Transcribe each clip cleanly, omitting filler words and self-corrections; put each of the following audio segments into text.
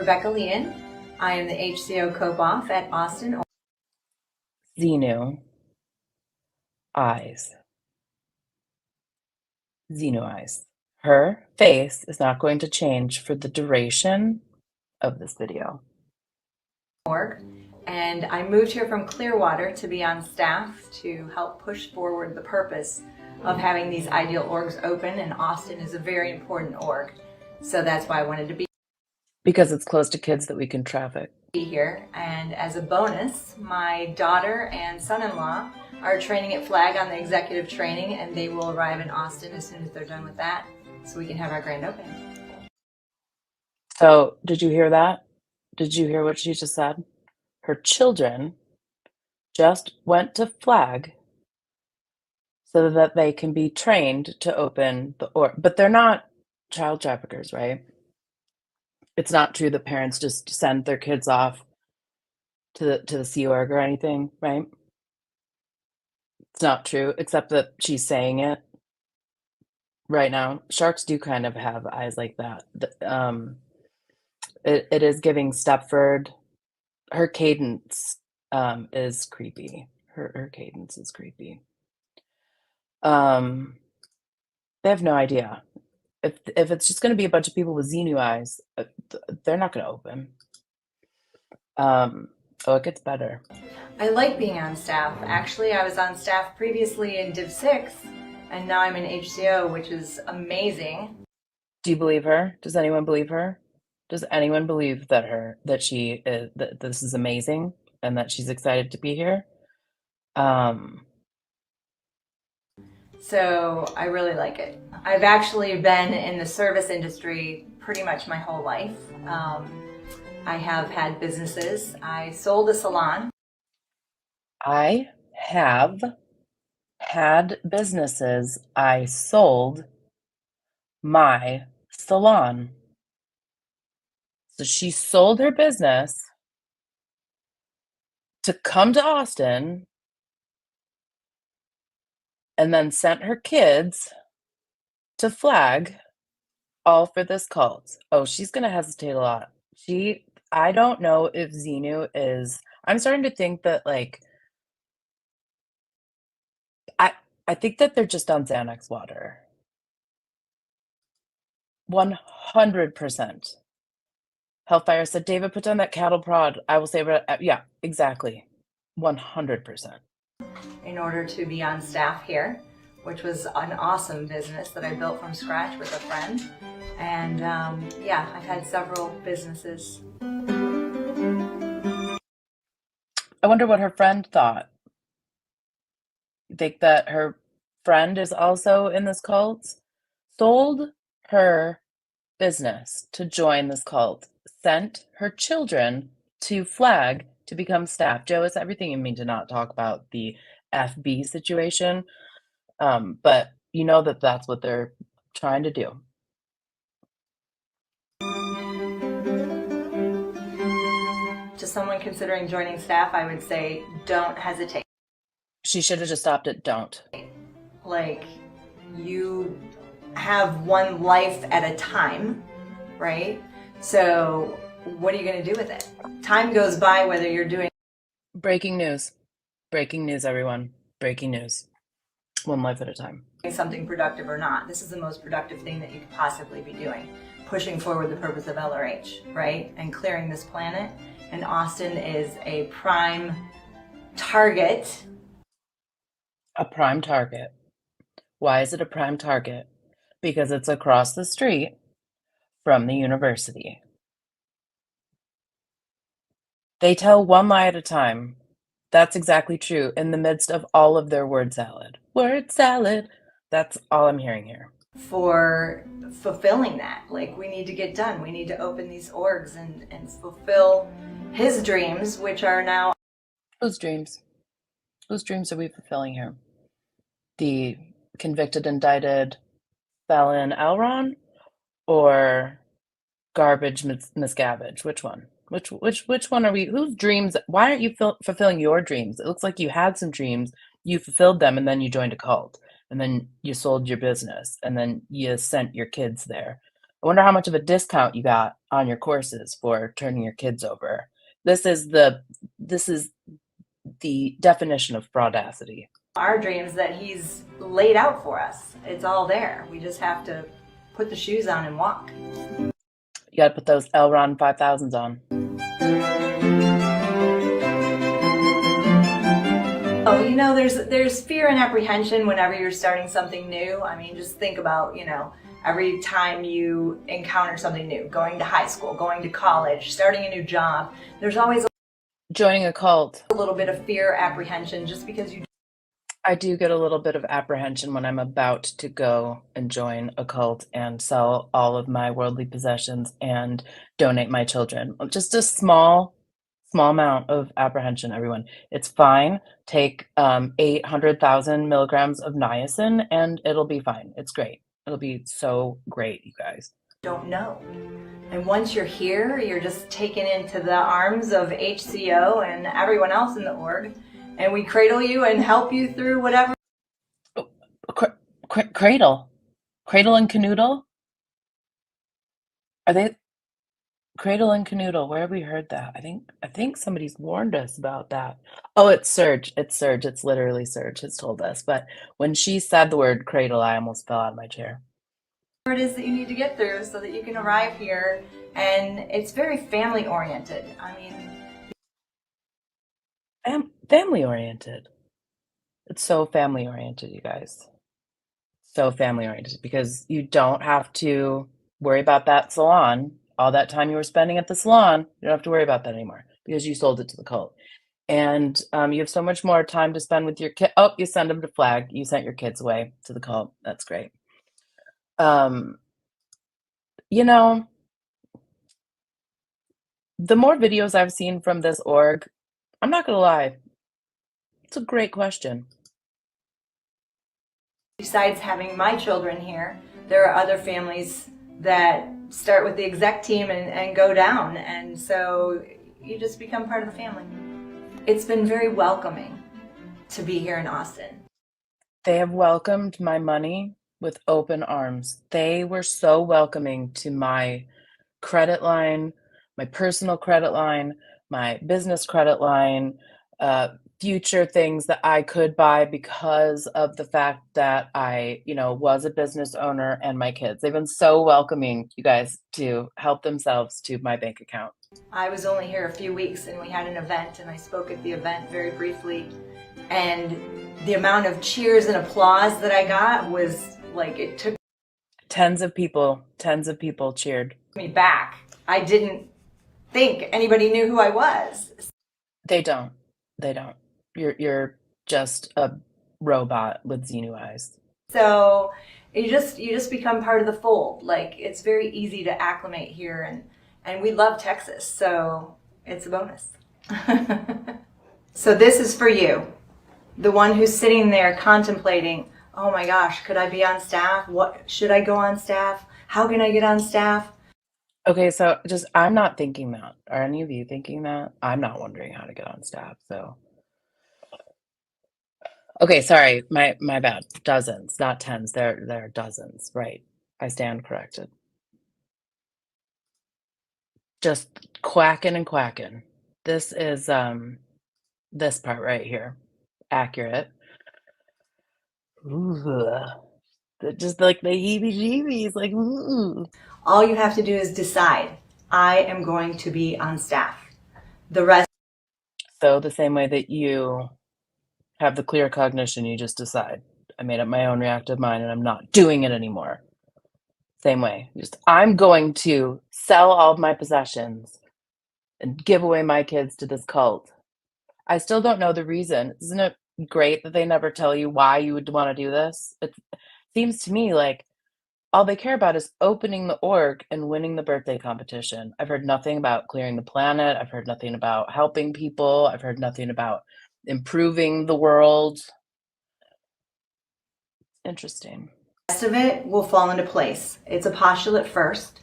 Rebecca Leon. I am the HCO Co-Boff at Austin. Xenu eyes. Xenu eyes. Her face is not going to change for the duration of this video. And I moved here from Clearwater to be on staff to help push forward the purpose of having these ideal orgs open, and Austin is a very important org. So that's why I wanted to be Because it's close to kids that we can traffic. Here. And as a bonus, my daughter and son-in-law are training at Flag on the executive training, and they will arrive in Austin as soon as they're done with that, so we can have our grand opening. So, did you hear that? Did you hear what she just said? Her children just went to Flag so that they can be trained to open the org. But they're not child traffickers, right? It's not true that parents just send their kids off to the Sea Org or anything, right? It's not true, except that she's saying it right now. Sharks do kind of have eyes like that. It is giving Stepford. Her cadence is creepy. Her cadence is creepy. They have no idea. If it's just going to be a bunch of people with Xenu eyes, they're not going to open. Oh, it gets better. I like being on staff. Actually, I was on staff previously in Div 6, and now I'm in HCO, which is amazing. Do you believe her? Does anyone believe her? Does anyone believe that that this is amazing and that she's excited to be here? So I really like it. I've actually been in the service industry pretty much my whole life. I have had businesses. I sold a salon. I have had businesses. I sold my salon. So she sold her business to come to Austin and then sent her kids to Flag, all for this cult. Oh, she's going to hesitate a lot. I don't know if Xenu is, I'm starting to think that, like, I think that they're just on Xanax water. 100%. Hellfire said, David, put down that cattle prod. I will say, yeah, exactly. 100%. In order to be on staff here, which was an awesome business that I built from scratch with a friend. And yeah, I've had several businesses. I wonder what her friend thought. You think that her friend is also in this cult? Sold her business to join this cult, sent her children to Flag to become staff. Joe, it's everything you mean to not talk about the FB situation, but you know that that's what they're trying to do. To someone considering joining staff, I would say don't hesitate. She should have just stopped at don't. Like, you have one life at a time, right? So what are you going to do with it? Time goes by whether you're doing... Breaking news. Breaking news, everyone. Breaking news. One life at a time. Something productive or not. This is the most productive thing that you could possibly be doing. Pushing forward the purpose of LRH, right? And clearing this planet. And Austin is a prime target. A prime target. Why is it a prime target? Because it's across the street from the university. They tell one lie at a time. That's exactly true in the midst of all of their word salad. Word salad. That's all I'm hearing here. For fulfilling that. Like, we need to get done. We need to open these orgs and fulfill his dreams, which are now... Whose dreams? Whose dreams are we fulfilling here? The convicted, indicted felon Elron, or garbage Miscavige? Which one? Which one are we? Whose dreams? Why aren't you fulfilling your dreams? It looks like you had some dreams, you fulfilled them, and then you joined a cult, and then you sold your business, and then you sent your kids there. I wonder how much of a discount you got on your courses for turning your kids over. This is the definition of fraudacity. Our dreams that he's laid out for us. It's all there. We just have to put the shoes on and walk. You gotta put those Elron 5000s on. Oh, you know, there's fear and apprehension whenever you're starting something new. I mean, just think about, you know, every time you encounter something new, going to high school, going to college, starting a new job, there's always Joining a cult. a little bit of fear, apprehension, just because you I do get a little bit of apprehension when I'm about to go and join a cult and sell all of my worldly possessions and donate my children. Just a small amount of apprehension, everyone. It's fine. Take 800,000 milligrams of niacin and it'll be fine. It's great. It'll be so great, you guys. don't know. And once you're here, you're just taken into the arms of HCO and everyone else in the org, and we cradle you and help you through whatever. Cradle and Canoodle? Are they Cradle and Canoodle? Where have we heard that? I think somebody's warned us about that. Oh, it's Serge. It's Serge. It's literally Serge has told us. But when she said the word cradle, I almost fell out of my chair. It is that you need to get through so that you can arrive here, and it's very family oriented. I mean, Family oriented. It's so family oriented, you guys. So family oriented because you don't have to worry about that salon. All that time you were spending at the salon, you don't have to worry about that anymore because you sold it to the cult. And you have so much more time to spend with your kid. Oh, you send them to Flag. You sent your kids away to the cult. That's great. You know, the more videos I've seen from this org, I'm not gonna lie, it's a great question. besides having my children here, there are other families that start with the exec team and go down, and so you just become part of the family. It's been very welcoming to be here in Austin. They have welcomed my money with open arms. They were so welcoming to my credit line, my personal credit line, my business credit line, future things that I could buy because of the fact that I, was a business owner and my kids. They've been so welcoming, you guys, to help themselves to my bank account. I was only here a few weeks and we had an event and I spoke at the event very briefly, and the amount of cheers and applause that I got was like, it took Tens of people cheered. me back. I didn't think anybody knew who I was. They don't. You're just a robot with Xenu eyes. So you just become part of the fold. Like, it's very easy to acclimate here, and we love Texas, so it's a bonus. So this is for you, the one who's sitting there contemplating, oh my gosh, could I be on staff? What should I go on staff? How can I get on staff? Okay, so I'm not thinking that. Are any of you thinking that? I'm not wondering how to get on staff, so. Okay, sorry, my bad. Dozens, not tens. There are dozens, right? I stand corrected. Just quacking and quacking. This is this part right here. Accurate. Ooh, just like the heebie-jeebies, like ooh. All you have to do is decide, I am going to be on staff. The rest. So the same way that you have the clear cognition, you just decide, I made up my own reactive mind and I'm not doing it anymore. Same way. I'm going to sell all of my possessions and give away my kids to this cult. I still don't know the reason. Isn't it great that they never tell you why you would want to do this? It seems to me like all they care about is opening the org and winning the birthday competition. I've heard nothing about clearing the planet. I've heard nothing about helping people. I've heard nothing about improving the world. Interesting. The rest of it will fall into place. It's a postulate first,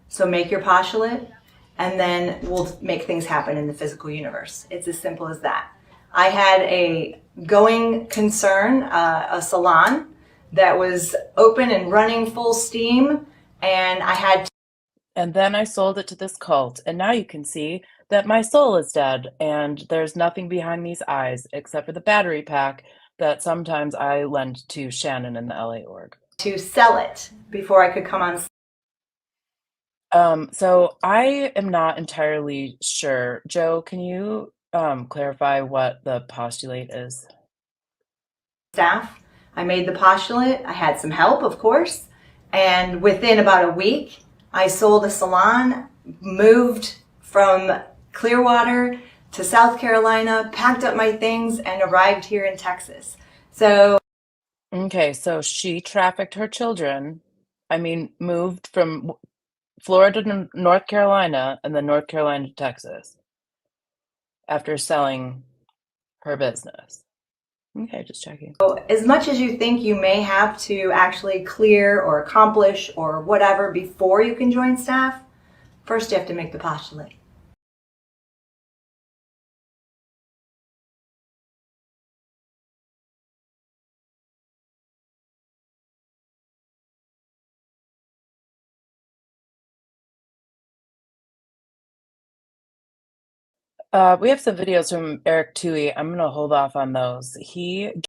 so make your postulate, and then we'll make things happen in the physical universe. It's as simple as that. I had a going concern, a salon that was open and running full steam, and I had And then I sold it to this cult, and now you can see that my soul is dead, and there's nothing behind these eyes except for the battery pack that sometimes I lend to Shannon in the LA org. To sell it before I could come on So I am not entirely sure. Joe, can you clarify what the postulate is? staff. I made the postulate. I had some help, of course. And within about a week, I sold a salon, moved from Clearwater to South Carolina, packed up my things, and arrived here in Texas. So, Okay, so she trafficked her children. I mean, moved from Florida to North Carolina and then North Carolina to Texas after selling her business. Okay, just checking. as much as you think you may have to actually clear or accomplish or whatever before you can join staff, first you have to make the postulate. We have some videos from Eric Toohey. I'm gonna hold off on those. He